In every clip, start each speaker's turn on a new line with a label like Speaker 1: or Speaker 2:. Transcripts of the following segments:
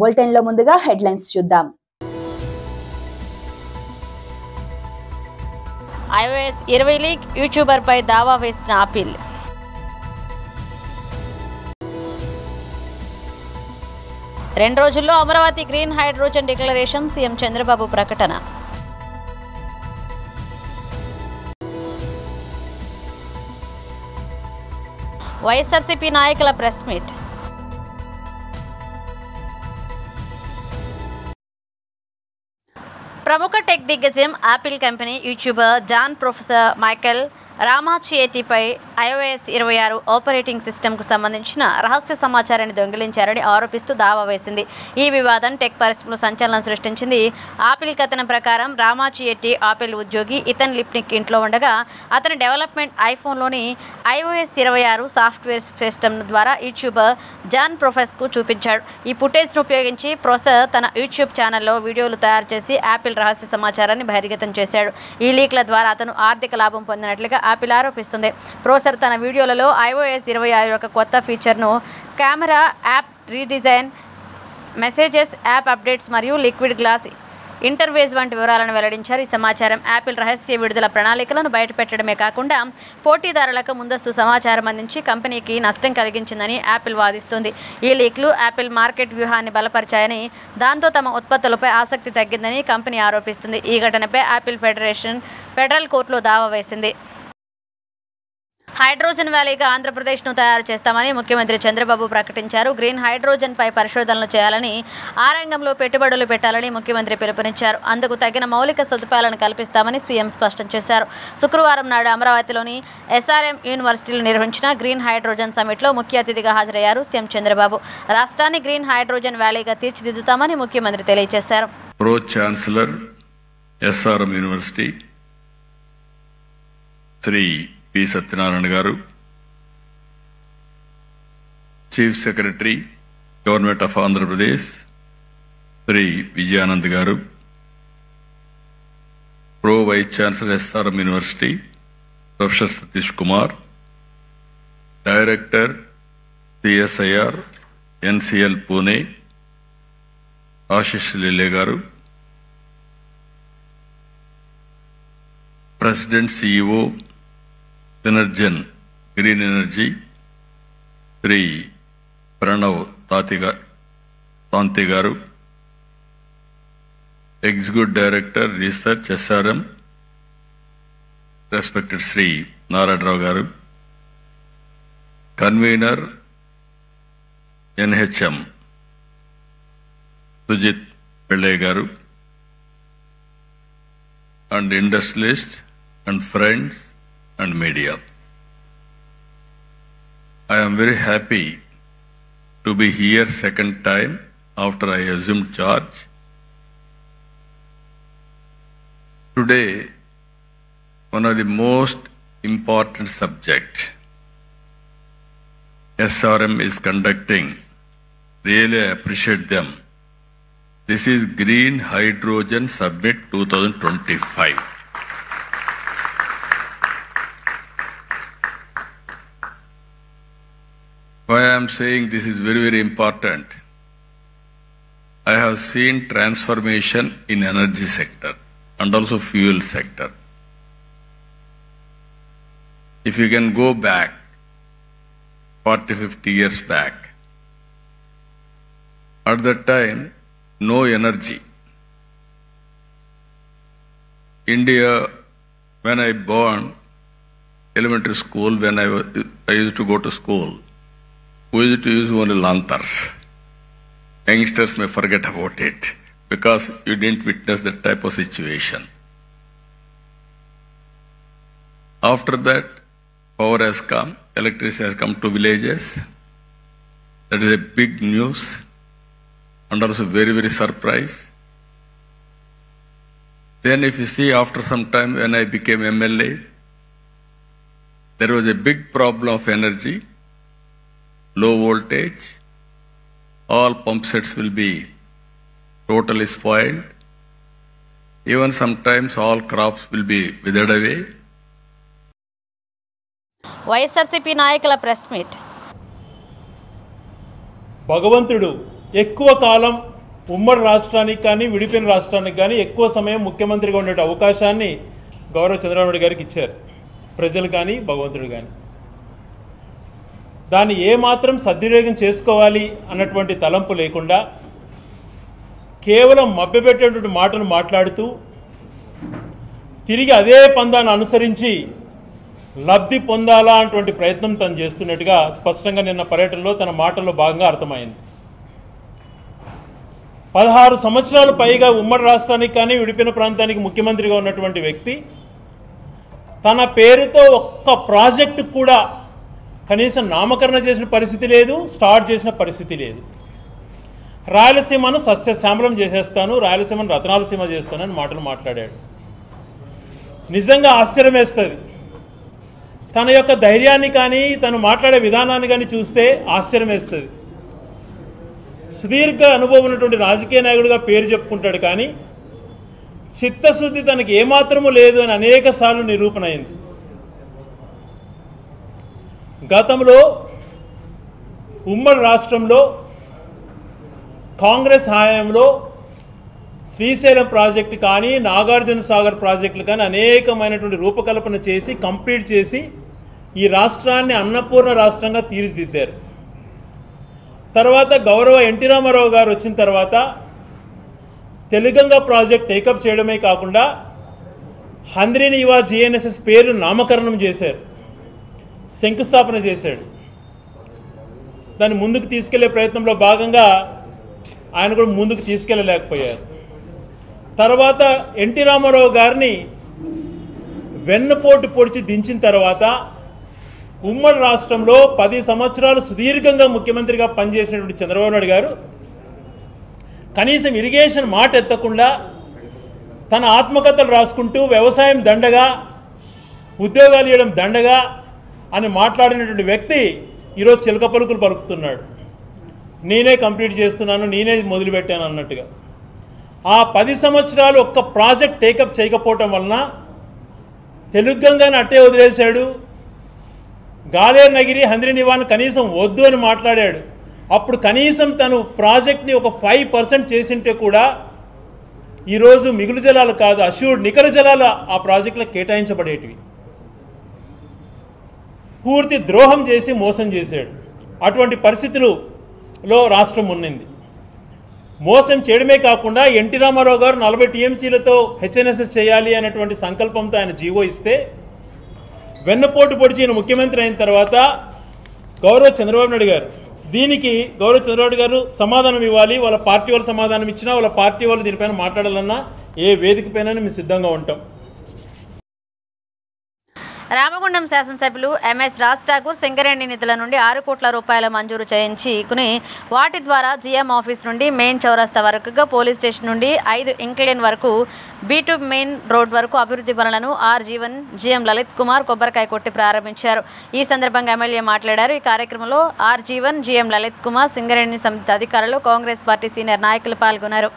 Speaker 1: Bulletin లో ముందుగా headlines చూద్దాం.
Speaker 2: iOS 20 లీక్ యూట్యూబర్ పై దావా వేసిన ఆపిల్. రెండు రోజుల్లో Amaravati green hydrogen declaration, CM Chandrababu ప్రకటన. వైఎస్ఆర్సీపీ నాయకుల ప్రెస్ మీట్. ప్రముఖ టెక్ దిగ్గజం Apple company YouTuber John professor Michael రామాచియేటిపై iOS 26 ఆపరేటింగ్ సిస్టమ్కు సంబంధించిన రహస్య సమాచారాన్ని దొంగిలించారని ఆరోపిస్తూ దావా వేసింది. ఈ వివాదం టెక్ పరిశ్రమలో సంచలనం సృష్టించింది. ఆపిల్ కథనం ప్రకారం రామాచియేటి ఆపిల్ ఉద్యోగి ఇథన్ లిప్నిక్ ఇంట్లో ఉండగా అతని డెవలప్మెంట్ ఐఫోన్లోని iOS 26 సాఫ్ట్వేర్ సిస్టమ్ ద్వారా యూట్యూబర్ జాన్ ప్రొఫెసర్కు చూపించాడు. ఈ ఫుటేజ్ను ఉపయోగించి ప్రొఫెసర్ తన యూట్యూబ్ ఛానల్లో వీడియోలు తయారు చేసి యాపిల్ రహస్య సమాచారాన్ని బహిర్గతం చేశాడు. ఈ లీక్ల ద్వారా అతను ఆర్థిక లాభం పొందినట్లుగా యాపిల్ ఆరోపిస్తుంది. ప్రొఫెసర్ తన వీడియోలలో iOS 26 యొక్క కొత్త ఫీచర్ను, camera, app redesign, messages, app updates మరియు లిక్విడ్ గ్లాస్ ఇంటర్ఫేస్ వంటి వివరాలను వెల్లడించారు. ఈ సమాచారం యాపిల్ రహస్య విడుదల ప్రణాళికలను బయటపెట్టడమే కాకుండా పోటీదారులకు ముందస్తు సమాచారం అందించి కంపెనీకి నష్టం కలిగించిందని యాపిల్ వాదిస్తుంది. ఈ లీక్లు యాపిల్ మార్కెట్ వ్యూహాన్ని బలపరిచాయని, దాంతో తమ ఉత్పత్తులపై ఆసక్తి తగ్గిందని కంపెనీ ఆరోపిస్తుంది. ఈ ఘటనపై యాపిల్ ఫెడరల్ కోర్టులో దావా వేసింది. హైడ్రోజన్ వ్యాలీగా ఆంధ్రప్రదేశ్ను తయారు చేస్తామని ముఖ్యమంత్రి చంద్రబాబు ప్రకటించారు. గ్రీన్ హైడ్రోజన్పై పరిశోధనలు చేయాలని, ఆ రంగంలో పెట్టుబడులు పెట్టాలని ముఖ్యమంత్రి పిలుపునిచ్చారు. అందుకు తగిన మౌలిక సదుపాయాలను కల్పిస్తామని సీఎం స్పష్టం చేశారు. శుక్రవారం నాడు అమరావతిలోని SRM యూనివర్సిటీలో నిర్వహించిన గ్రీన్ హైడ్రోజన్ సమ్మిట్లో ముఖ్య అతిథిగా హాజరయ్యారు సీఎం చంద్రబాబు. రాష్ట్రాన్ని గ్రీన్ హైడ్రోజన్ వ్యాలీగా తీర్చిదిద్దుతామని ముఖ్యమంత్రి తెలియజేశారు.
Speaker 3: Pro chancellor SRM university Shri P Satyanarayana garu, chief secretary government of Andhra Pradesh Shri Vijayanand garu, pro vice chancellor SRM university professor Satish Kumar, director CSIR NCL Pune Ashish Lele garu, president CEO ఎనర్జన్ green energy Shri Pranav Tanti garu, executive director research SRM respected Shri Narayana Rao garu, convener NHM Sujith Pelle garu, and industrialist and friends and media. I am very happy to be here second time after I assumed charge. Today, one of the most important subjects SRM is conducting, really I appreciate them. This is Green Hydrogen Summit 2025. Why I am saying this is very, very important? I have seen transformation in energy sector and also fuel sector. If you can go back 40-50 years back, at that time, no energy. India, when I born, elementary school, when I used to go to school, we used to use only lanterns. Youngsters may forget about it because you didn't witness that type of situation. After that, power has come, electricity has come to villages. That is a big news and also very, very surprise. Then if you see after some time when I became MLA, there was a big problem of energy. Low voltage, all pump sets will be totally spoiled. Even sometimes all crops will be withered away.
Speaker 2: YSRCP నాయకుల press meet.
Speaker 4: భగవంతుడు ఎక్కువ కాలం ఉమ్మడి రాష్ట్రానికి కానీ విడిపోయిన రాష్ట్రానికి కానీ ఎక్కువ సమయం ముఖ్యమంత్రిగా ఉండే అవకాశాన్ని గౌరవ చంద్రబాబు నాయుడు గారికి ఇచ్చారు ప్రజలు కానీ భగవంతుడు కానీ. దాన్ని ఏమాత్రం సద్వినియోగం చేసుకోవాలి అన్నటువంటి తలంపు లేకుండా కేవలం మభ్యపెట్టేటువంటి మాటలు మాట్లాడుతూ తిరిగి అదే పందాన్ని అనుసరించి లబ్ధి పొందాలా అన్నటువంటి ప్రయత్నం తను చేస్తున్నట్టుగా స్పష్టంగా నిన్న పర్యటనలో తన మాటల్లో భాగంగా అర్థమైంది. 16 సంవత్సరాలు పైగా ఉమ్మడి రాష్ట్రానికి కానీ విడిపోయిన ప్రాంతానికి ముఖ్యమంత్రిగా ఉన్నటువంటి వ్యక్తి తన పేరుతో ఒక్క ప్రాజెక్టు కూడా కనీసం నామకరణ చేసిన పరిస్థితి లేదు, స్టార్ట్ చేసిన పరిస్థితి లేదు. రాయలసీమను సస్యశ్యామలం చేసేస్తాను, రాయలసీమను రతనాలసీమ చేస్తానని మాటలు మాట్లాడాడు. నిజంగా ఆశ్చర్యం వేస్తుంది. తన యొక్క ధైర్యాన్ని కానీ తను మాట్లాడే విధానాన్ని కానీ చూస్తే ఆశ్చర్యం వేస్తుంది. సుదీర్ఘ అనుభవం ఉన్నటువంటి రాజకీయ నాయకుడిగా పేరు చెప్పుకుంటాడు, కానీ చిత్తశుద్ధి తనకి ఏమాత్రము లేదు అని అనేక సార్లు నిరూపణ అయింది. గతంలో ఉమ్మడి రాష్ట్రంలో కాంగ్రెస్ హయాంలో శ్రీశైలం ప్రాజెక్టు కానీ నాగార్జున సాగర్ ప్రాజెక్టులు కానీ అనేకమైనటువంటి రూపకల్పన చేసి కంప్లీట్ చేసి ఈ రాష్ట్రాన్ని అన్నపూర్ణ రాష్ట్రంగా తీర్చిదిద్దారు. తర్వాత గౌరవ ఎన్టీ రామారావు గారు వచ్చిన తర్వాత తెలుగంగ ప్రాజెక్ట్ టేకప్ చేయడమే కాకుండా హంద్రీనివా జిఎన్ఎస్ఎస్ పేరు నామకరణం చేశారు, శంకుస్థాపన చేశాడు. దాన్ని ముందుకు తీసుకెళ్లే ప్రయత్నంలో భాగంగా ఆయన కూడా ముందుకు తీసుకెళ్ళలేకపోయారు. తర్వాత ఎన్టీ రామారావు గారిని వెన్నుపోటు పొడిచి దించిన తర్వాత ఉమ్మడి రాష్ట్రంలో 10 సంవత్సరాలు సుదీర్ఘంగా ముఖ్యమంత్రిగా పనిచేసినటువంటి చంద్రబాబు నాయుడు గారు కనీసం ఇరిగేషన్ మాట ఎత్తకుండా తన ఆత్మకథలు రాసుకుంటూ వ్యవసాయం దండగా, ఉద్యోగాలు ఇవ్వడం దండగా అని మాట్లాడినటువంటి వ్యక్తి ఈరోజు చిలక పలుకులు పలుకుతున్నాడు. నేనే కంప్లీట్ చేస్తున్నాను, నేనే మొదలుపెట్టాను అన్నట్టుగా. ఆ 10 సంవత్సరాలు ఒక్క ప్రాజెక్ట్ టేకప్ చేయకపోవటం వలన తెలుగంగానే అట్టే వదిలేశాడు. గాలేరు నగిరి హంద్రీనివాను కనీసం వద్దు అని మాట్లాడాడు. అప్పుడు కనీసం తను ప్రాజెక్ట్ని ఒక 5% చేసింటే కూడా ఈరోజు మిగులు జలాలు కాదు, అష్యూర్డ్ నికర జలాలు ఆ ప్రాజెక్టులకు కేటాయించబడేటివి. పూర్తి ద్రోహం చేసి మోసం చేశాడు. అటువంటి పరిస్థితులలో రాష్ట్రం ఉన్నింది. మోసం చేయడమే కాకుండా ఎన్టీ రామారావు గారు 40 టీఎంసీలతో హెచ్ఎన్ఎస్ఎస్ చేయాలి అనేటువంటి సంకల్పంతో ఆయన జీవో ఇస్తే వెన్నపోటు పొడిచి ఈయన ముఖ్యమంత్రి అయిన తర్వాత గౌరవ చంద్రబాబు నాయుడు గారు దీనికి గౌరవ చంద్రబాబు గారు సమాధానం ఇవ్వాలి. వాళ్ళ పార్టీ వాళ్ళు సమాధానం ఇచ్చినా, వాళ్ళ పార్టీ వాళ్ళు దీనిపైన మాట్లాడాలన్నా ఏ వేదిక పైన మేము సిద్ధంగా ఉంటాం.
Speaker 2: రామగుండం శాసనసభ్యులు ఎంఎస్ రాజ్ ఠాకూర్ సింగరేణి నిధుల నుండి 6 కోట్ల రూపాయల మంజూరు చేయించుకుని వాటి ద్వారా జీఎం ఆఫీస్ నుండి మెయిన్ చౌరస్తా వరకుగా పోలీస్ స్టేషన్ నుండి 5 ఇంక్లేన్ వరకు B2 మెయిన్ రోడ్ వరకు అభివృద్ధి పనులను ఆర్ జీవన్ జీఎం లలిత్ కుమార్ కొబ్బరికాయ కొట్టి ప్రారంభించారు. ఈ సందర్భంగా ఎమ్మెల్యే మాట్లాడారు. ఈ కార్యక్రమంలో ఆర్ జీవన్ జీఎం లలిత్ కుమార్ సింగరేణి సమితి అధికారులు కాంగ్రెస్ పార్టీ సీనియర్ నాయకులు పాల్గొన్నారు.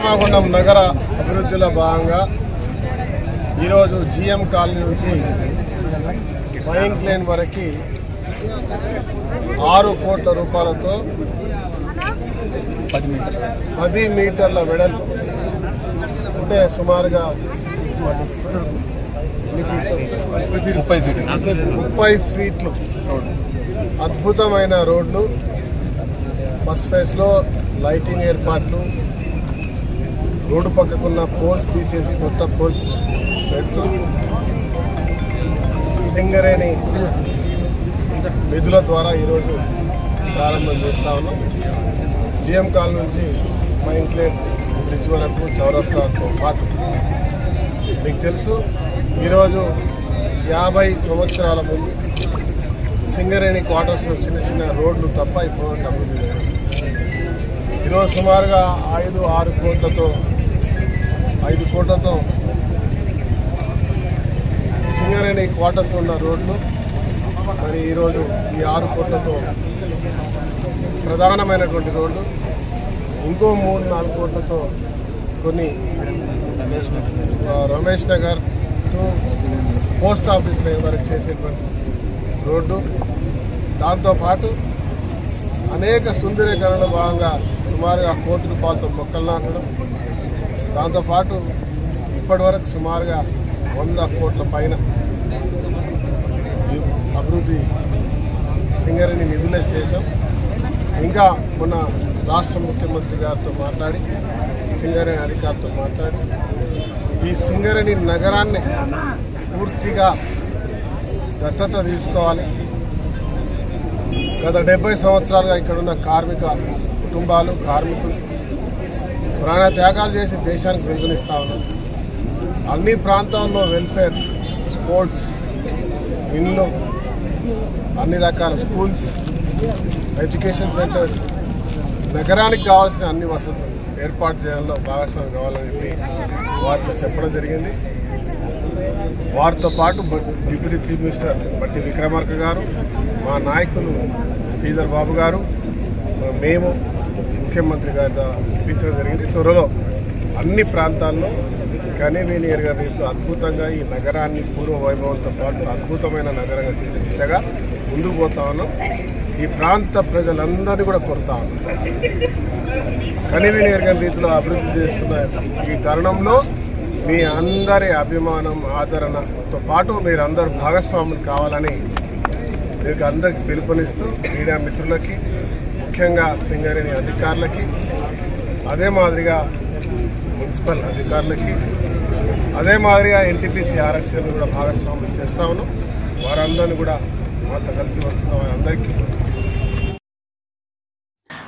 Speaker 5: రామగుండం నగర అభివృద్ధిలో భాగంగా ఈరోజు జిఎం కాలనీ నుంచి ఫైన్ లేన్ వరకు 6 కోట్ల రూపాయలతో 10 మీటర్ల వెడల్పు అంటే సుమారుగా 30 ఫీట్లు అద్భుతమైన రోడ్లు, ఫస్ట్ ఫేజ్లో లైటింగ్ ఏర్పాట్లు, రోడ్డు పక్కకున్న పోల్స్ తీసేసి కొత్త పోల్స్ పెడుతూ సింగరేణి నిధుల ద్వారా ఈరోజు ప్రారంభం చేస్తూ ఉన్నాం. జిఎం కాల్ నుంచి మా ఇంట్లో బ్రిడ్జ్ వరకు చౌరస్తాతో పాటు మీకు తెలుసు ఈరోజు 50 సంవత్సరాల ముందు సింగరేణి క్వార్టర్స్లో చిన్న చిన్న రోడ్లు తప్ప ఇప్పుడు అభివృద్ధి లేదు. ఈరోజు సుమారుగా 5-6 కోట్లతో 5 కోట్లతో సింగరేణి క్వార్టర్స్ ఉన్న రోడ్లు మరి ఈరోజు ఈ 6 కోట్లతో ప్రధానమైనటువంటి రోడ్లు ఇంకో 3-4 కోట్లతో కొన్ని Ramesh Nagar to post office line వరకు చేసేటువంటి రోడ్డు, దాంతోపాటు అనేక సుందరీకరణలో భాగంగా సుమారుగా 1 కోటి రూపాయలతో మొక్కలు నాటడం, దాంతోపాటు ఇప్పటి వరకు సుమారుగా 100 కోట్ల పైన అభివృద్ధి సింగరేణి నిధులే చేశాం. ఇంకా మొన్న రాష్ట్ర ముఖ్యమంత్రి గారితో మాట్లాడి సింగరేణి అధికారులతో మాట్లాడి ఈ సింగరేణి నగరాన్ని పూర్తిగా దత్తత తీసుకోవాలి. గత 70 సంవత్సరాలుగా ఇక్కడున్న కార్మిక కుటుంబాలు కార్మికులు ప్రాణ త్యాగాలు చేసి దేశానికి వెలుగునిస్తూ ఉన్నారు. అన్ని ప్రాంతాల్లో వెల్ఫేర్, స్పోర్ట్స్, ఇండ్లు, అన్ని రకాల స్కూల్స్, ఎడ్యుకేషన్ సెంటర్స్, నగరానికి కావాల్సిన అన్ని వసతులు ఏర్పాటు చేయాలో భాగస్వామి కావాలని చెప్పి వారితో చెప్పడం జరిగింది. వారితో పాటు డిప్యూటీ చీఫ్ మినిస్టర్ బట్టి విక్రమార్క గారు, మా నాయకులు శ్రీధర్ బాబు గారు, మేము ముఖ్యమంత్రి గారితో ఇప్పించడం జరిగింది. త్వరలో అన్ని ప్రాంతాల్లో కనీవిని ఎరగని రీతిలో అద్భుతంగా ఈ నగరాన్ని పూర్వ వైభవంతో పాటు అద్భుతమైన నగరంగా తీసే దిశగా ముందుకు పోతా ఉన్నాం. ఈ ప్రాంత ప్రజలందరినీ కూడా కోరుతా ఉన్నాం. కనీవిని ఎరగని రీతిలో అభివృద్ధి చేస్తున్న ఈ తరుణంలో మీ అందరి అభిమానం, ఆదరణతో పాటు మీరందరూ భాగస్వాములు కావాలని మీకు అందరికీ పిలుపునిస్తూ మీడియా మిత్రులకి, ముఖ్యంగా సింగరేణి అధికారులకి, అదే మాదిరిగా మున్సిపల్ అధికారులకి, అదే మాదిరిగా ఎన్టీపీసీ ఆర్ఎఫ్సీని కూడా భాగస్వాములు చేస్తా ఉన్నాం. వారందరినీ కూడా మాతో కలిసి వస్తున్న వారందరికీ.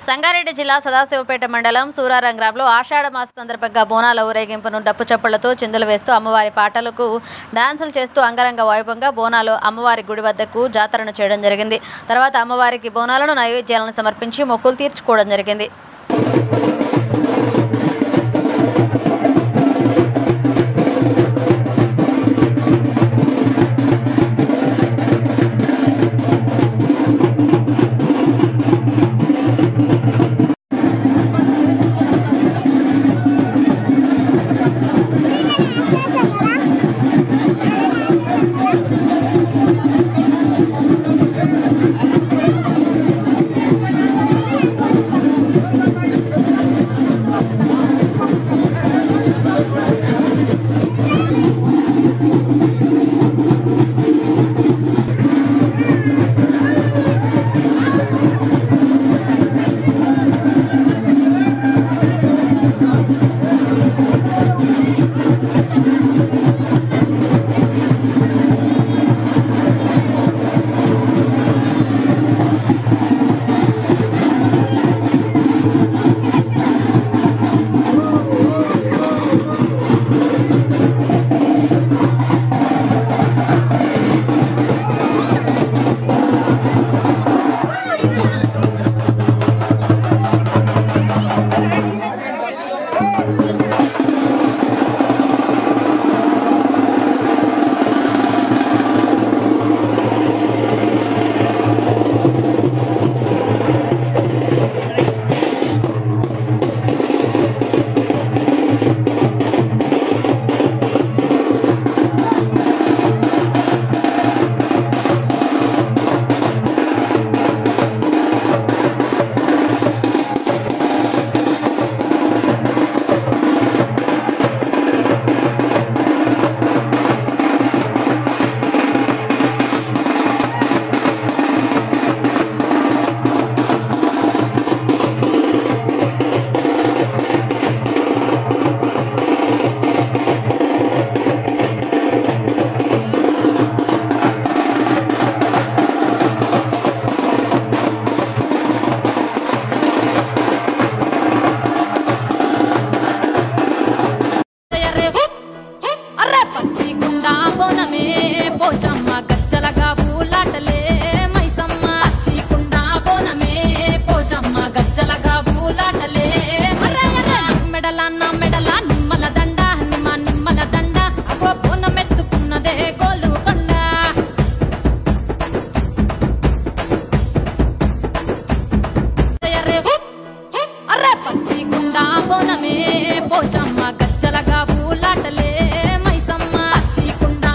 Speaker 2: సంగారెడ్డి జిల్లా సదాశివపేట మండలం సూరారం గ్రామంలో ఆషాఢ మాస సందర్భంగా బోనాల ఊరేగింపును డప్పు చప్పులతో చిందులు వేస్తూ అమ్మవారి పాటలకు డాన్సులు చేస్తూ అంగరంగ వైభవంగా బోనాలు అమ్మవారి గుడి వద్దకు జాతరను చేయడం జరిగింది. తర్వాత అమ్మవారికి బోనాలను నైవేద్యాలను సమర్పించి మొక్కులు తీర్చుకోవడం జరిగింది.
Speaker 6: నిండా బోనమే పోచమ్మ గజ్జలగా పూలాటలే మైసమ్మ చీకుండా.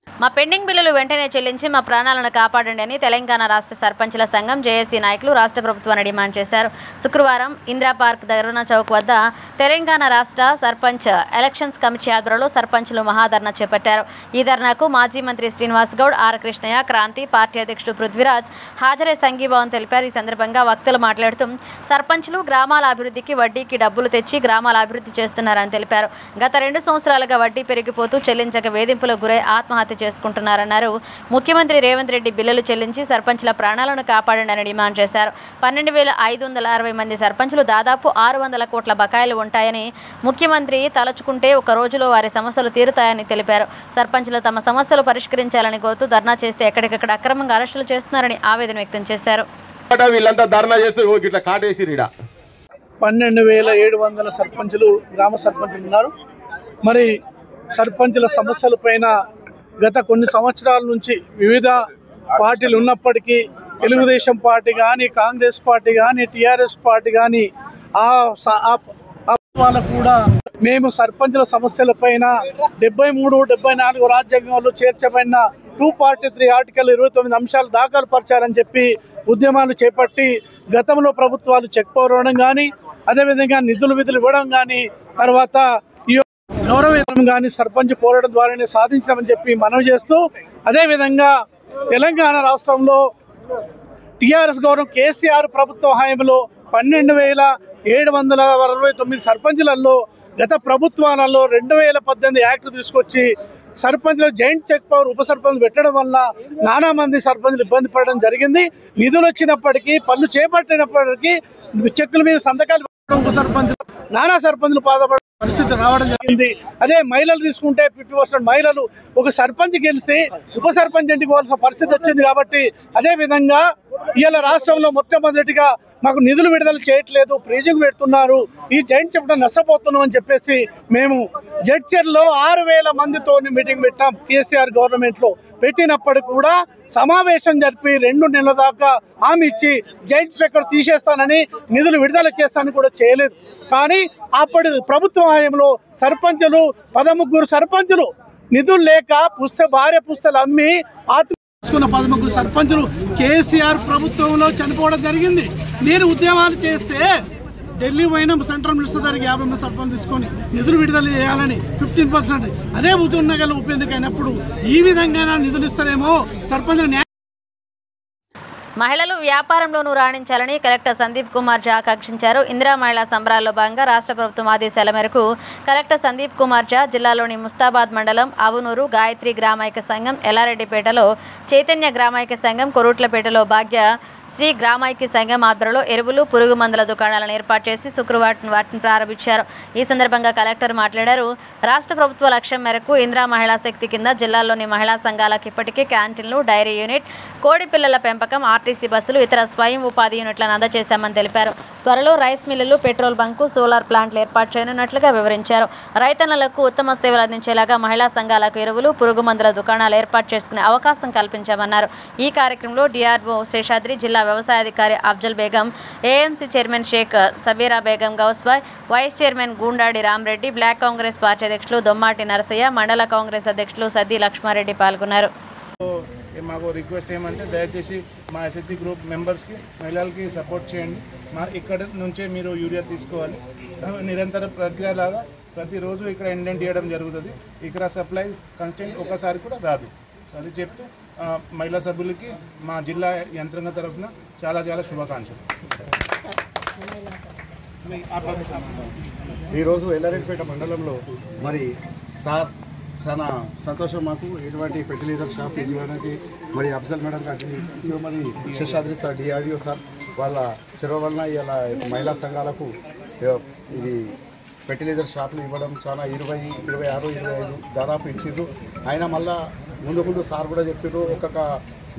Speaker 2: మా పెండింగ్ బిల్లులు వెంటనే చెల్లించి మా ప్రాణాలను కాపాడండి అని తెలంగాణ రాష్ట్ర సర్పంచ్ల సంఘం జేఏసీ నాయకులు రాష్ట్ర ప్రభుత్వాన్ని డిమాండ్ చేశారు. శుక్రవారం ఇందిరా పార్క్ ధర్నా చౌక్ వద్ద తెలంగాణ రాష్ట్ర సర్పంచ్ ఎలక్షన్స్ కమిటీ ఆధ్వర్యంలో సర్పంచ్లు మహాధర్నా చేపట్టారు. ఈ ధర్నాకు మాజీ మంత్రి శ్రీనివాస్ గౌడ్, ఆర్ కృష్ణయ్య, క్రాంతి పార్టీ అధ్యక్షుడు పృథ్వీరాజ్ హాజరై సంఘీభావం తెలిపారు. ఈ సందర్భంగా వక్తలు మాట్లాడుతూ సర్పంచ్లు గ్రామాల అభివృద్ధికి వడ్డీకి డబ్బులు తెచ్చి గ్రామాల అభివృద్ధి చేస్తున్నారని తెలిపారు. గత 2 సంవత్సరాలుగా వడ్డీ పెరిగిపోతూ చెల్లించక వేధింపులకు గురై ఆత్మహత్య చేసుకుంటున్నారన్నారు. ముఖ్యమంత్రి రేవంత్ రెడ్డి బిల్లులు చెల్లించి సర్పంచ్ల ప్రాణాలను కాపాడండి అని డిమాండ్ చేశారు. 12,560 మంది సర్పంచ్లు దాదాపు 600 కోట్ల బకాయిలు ఉంటాయని, ముఖ్యమంత్రి తలచుకుంటే ఒక రోజులో వారి సమస్యలు తీరుతాయని తెలిపారు. సర్పంచ్లు తమ సమస్యలు పరిష్కరించాలని కోరుతూ ధర్నా చేస్తే ఎక్కడికక్కడ అక్రమంగా అరెస్టులు చేస్తున్నారని ఆవేదన వ్యక్తం చేశారు.
Speaker 7: 12,700 సర్పంచులు గ్రామ సర్పంచులు ఉన్నారు. మరి సర్పంచుల సమస్యల పైన గత కొన్ని సంవత్సరాల నుంచి వివిధ పార్టీలు ఉన్నప్పటికీ తెలుగుదేశం పార్టీ కానీ, కాంగ్రెస్ పార్టీ కానీ, టీఆర్ఎస్ పార్టీ కానీ వాళ్ళకు కూడా మేము సర్పంచుల సమస్యల పైన 73, 74 రాజ్యాంగంలో చేర్చబడిన 243 ఆర్టికల్ 29 అంశాలు దాఖలు పరిచారని చెప్పి ఉద్యమాలు చేపట్టి గతంలో ప్రభుత్వాలు చెక్ పౌరవడం కానీ, అదేవిధంగా నిధులు విధులు ఇవ్వడం కానీ, తర్వాత ఈ గౌరవేతనం కానీ సర్పంచ్ పోరాటం ద్వారానే సాధించామని చెప్పి మనవి చేస్తూ, అదేవిధంగా తెలంగాణ రాష్ట్రంలో టీఆర్ఎస్ గౌరవం కేసీఆర్ ప్రభుత్వ హయాంలో 12,769 సర్పంచులలో గత ప్రభుత్వాలలో 2018 యాక్ట్ తీసుకొచ్చి సర్పంచ్లు జాయింట్ చెక్ పవర్ ఉప సర్పంచ్ పెట్టడం వల్ల నానా మంది సర్పంచ్లు ఇబ్బంది పడడం జరిగింది. నిధులు వచ్చినప్పటికీ, పనులు చేపట్టినప్పటికీ చెక్కుల మీద సంతకాలు పెట్టడం ఉప సర్పంచ్ నానా సర్పంచ్లు బాధపడే పరిస్థితి రావడం జరిగింది. అదే మహిళలు తీసుకుంటే 50% మహిళలు ఒక సర్పంచ్ గెలిచి ఉప సర్పంచ్ ఇంటికి పోవాల్సిన పరిస్థితి వచ్చింది. కాబట్టి అదేవిధంగా ఇవాళ రాష్ట్రంలో మొట్టమొదటిగా మాకు నిధులు విడుదల చేయట్లేదు, ఫ్రీజింగ్ పెడుతున్నారు, ఈ జాయింట్ చెప్పడం నష్టపోతున్నాం అని చెప్పేసి మేము జడ్చర్లో 6,000 మందితో మీటింగ్ పెట్టాం. కేసీఆర్ గవర్నమెంట్లో పెట్టినప్పటికి కూడా సమావేశం జరిపి 2 నెలల దాకా హామీ ఇచ్చి జాయింట్ స్పీకర్ తీసేస్తానని, నిధులు విడుదల చేస్తానని కూడా చేయలేదు. కానీ అప్పటి ప్రభుత్వ హయాంలో సర్పంచులు 13 సర్పంచులు నిధులు లేక భార్య పుస్తలు అమ్మి ఆత్మహత్య 13 సర్పంచులు కేసీఆర్ ప్రభుత్వంలో చనిపోవడం జరిగింది. నేను ఉద్యమాలు చేస్తే ఢిల్లీ పోయిన సెంట్రల్ మినిస్టర్ దగ్గరికి 50 మంది సర్పంచ్ తీసుకొని నిధులు విడుదల చేయాలని 15%, అదే హుజూర్ నగర్లో ఉప ఎన్నిక అయినప్పుడు ఈ విధంగా నిధులు ఇస్తారేమో సర్పంచ్.
Speaker 2: మహిళలు వ్యాపారంలోనూ రాణించాలని కలెక్టర్ సందీప్ కుమార్ ఝా ఆకాంక్షించారు. ఇందిరా మహిళా సంబరాల్లో భాగంగా రాష్ట్ర ప్రభుత్వం ఆదేశాల మేరకు కలెక్టర్ సందీప్ కుమార్ ఝా జిల్లాలోని ముస్తాబాద్ మండలం అవునూరు గాయత్రి గ్రామైక్య సంఘం, ఎల్లారెడ్డిపేటలో చైతన్య గ్రామైక్య సంఘం, కొరుట్లపేటలో భాగ్య శ్రీ గ్రామైక్య సంఘం ఆధ్వర్యంలో ఎరువులు, పురుగు మందుల దుకాణాలను ఏర్పాటు చేసి శుక్రవారం వాటిని ప్రారంభించారు. ఈ సందర్భంగా కలెక్టర్ మాట్లాడారు. రాష్ట్ర ప్రభుత్వ లక్ష్యం మేరకు ఇందిరా మహిళా శక్తి కింద జిల్లాలోని మహిళా సంఘాలకు ఇప్పటికే క్యాంటీన్లు, డైరీ యూనిట్, కోడి పిల్లల పెంపకం, ఆర్టీసీ బస్సులు, ఇతర స్వయం ఉపాధి యూనిట్లను అందజేశామని తెలిపారు. త్వరలో రైస్ మిల్లులు, పెట్రోల్ బంకు, సోలార్ ప్లాంట్లు ఏర్పాటు చేయనున్నట్లుగా వివరించారు. రైతన్నలకు ఉత్తమ సేవలు అందించేలాగా మహిళా సంఘాలకు ఎరువులు, పురుగు మందుల దుకాణాలు ఏర్పాటు చేసుకునే అవకాశం కల్పించామన్నారు. ఈ కార్యక్రమంలో డిఆర్ఓ శేషాద్రి, జిల్లా వ్యవసాయ అధికారి Afzal Begum, AMC chairman Sheikh Sabira Begum Gousbai, vice chairman Gundadi Rama Reddy, block Congress party అధ్యక్షులు దొమ్మాటి నరసయ్య, మండల కాంగ్రెస్ అధ్యక్షులు సద్ది లక్ష్మారెడ్డి పాల్గొన్నారు.
Speaker 8: మాకు రిక్వెస్ట్ ఏమంటే దయచేసి మా ఎస్హెచ్జి గ్రూప్ మెంబర్స్కి, మహిళలకి సపోర్ట్ చేయండి. ఇక్కడ నుంచే మీరు యూరియా తీసుకోవాలి. నిరంతర ప్రక్రియలాగా ప్రతిరోజు ఇక్కడ ఇండెంట్ చేయడం జరుగుతుంది. ఇక్కడ సప్లై కన్స్టెంట్ ఒకసారి కూడా రాదు. అది చెప్తూ మహిళా సభ్యులకి మా జిల్లా యంత్రాంగం తరఫున చాలా చాలా శుభాకాంక్షలు.
Speaker 9: ఈరోజు ఎల్లారెడ్డిపేట మండలంలో మరి సార్ చాలా సంతోషం మాకు ఇటువంటి ఫెర్టిలైజర్ షాప్ ఇవ్వడానికి. మరి అఫ్జల్ మేడం గారికి, మరి శేషాద్రి సార్, డిఆర్డిఓ సార్ వాళ్ళ చొరవ వలన ఇలా మహిళా సంఘాలకు ఇది ఫెర్టిలైజర్ షాపులు ఇవ్వడం చాలా 20, 26, 25 దాదాపు ఇచ్చిండ్రు. ఆయన మళ్ళా ముందు సార్ కూడా చెప్పారు ఒక్కొక్క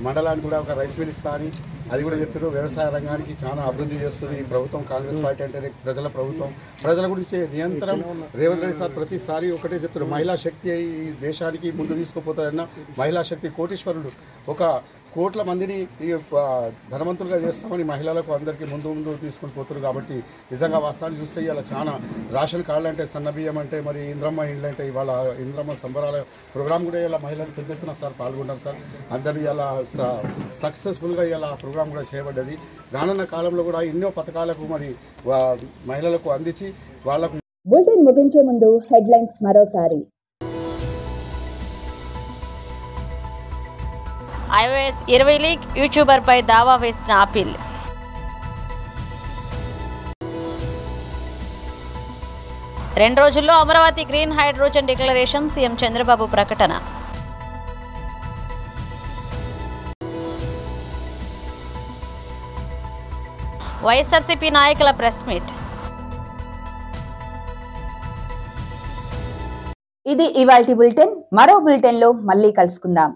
Speaker 9: మండలానికి కూడా ఒక రైస్ మిల్ ఇస్తా అని, అది కూడా చెప్పారు. వ్యవసాయ రంగానికి చాలా అభివృద్ధి చేస్తుంది ఈ ప్రభుత్వం. కాంగ్రెస్ పార్టీ అంటే ప్రజల ప్రభుత్వం. ప్రజల గురించి నిరంతరం రేవంత్ రెడ్డి సార్ ప్రతిసారి ఒకటే చెప్తారు, మహిళా శక్తి ఈ దేశానికి ముందు తీసుకుపోతారన్న. మహిళా శక్తి కోటీశ్వరుడు. ఒక కోట్ల మందిని ధనవంతులుగా చేస్తామని మహిళలకు అందరికీ ముందు తీసుకొని పోతారు. కాబట్టి నిజంగా వాస్తవాన్ని చూస్తే ఇవాళ చాలా రేషన్ కార్డులు అంటే సన్నబియ్యం అంటే మరి ఇంద్రమ్మ ఇండ్లు అంటే ఇవాళ ఇంద్రమ్మ సంబరాల ప్రోగ్రామ్ కూడా ఇలా మహిళలు పెద్ద ఎత్తున సార్ పాల్గొన్నారు సార్. అందరూ ఇలా సక్సెస్ఫుల్గా ఇలా ప్రోగ్రామ్ కూడా చేయబడ్డది. రానున్న కాలంలో కూడా ఎన్నో పథకాలకు మరి మహిళలకు అందించి వాళ్ళకు.
Speaker 1: బులెటిన్ ముగించే ముందు హెడ్లైన్స్ మరోసారి.
Speaker 2: iOS 20 లీగ్ యూట్యూబర్ పై దావా వేసిన ఆపిల్. రెండు రోజుల్లో Amaravati green hydrogen declaration, CM Chandrababu ప్రకటన. వైఎస్ఆర్సీపీ నాయకుల ప్రెస్ మీట్.
Speaker 1: ఇది ఇవాల్టి బులెటిన్. మరో బులెటిన్లో మళ్ళీ కలుసుకుందాం.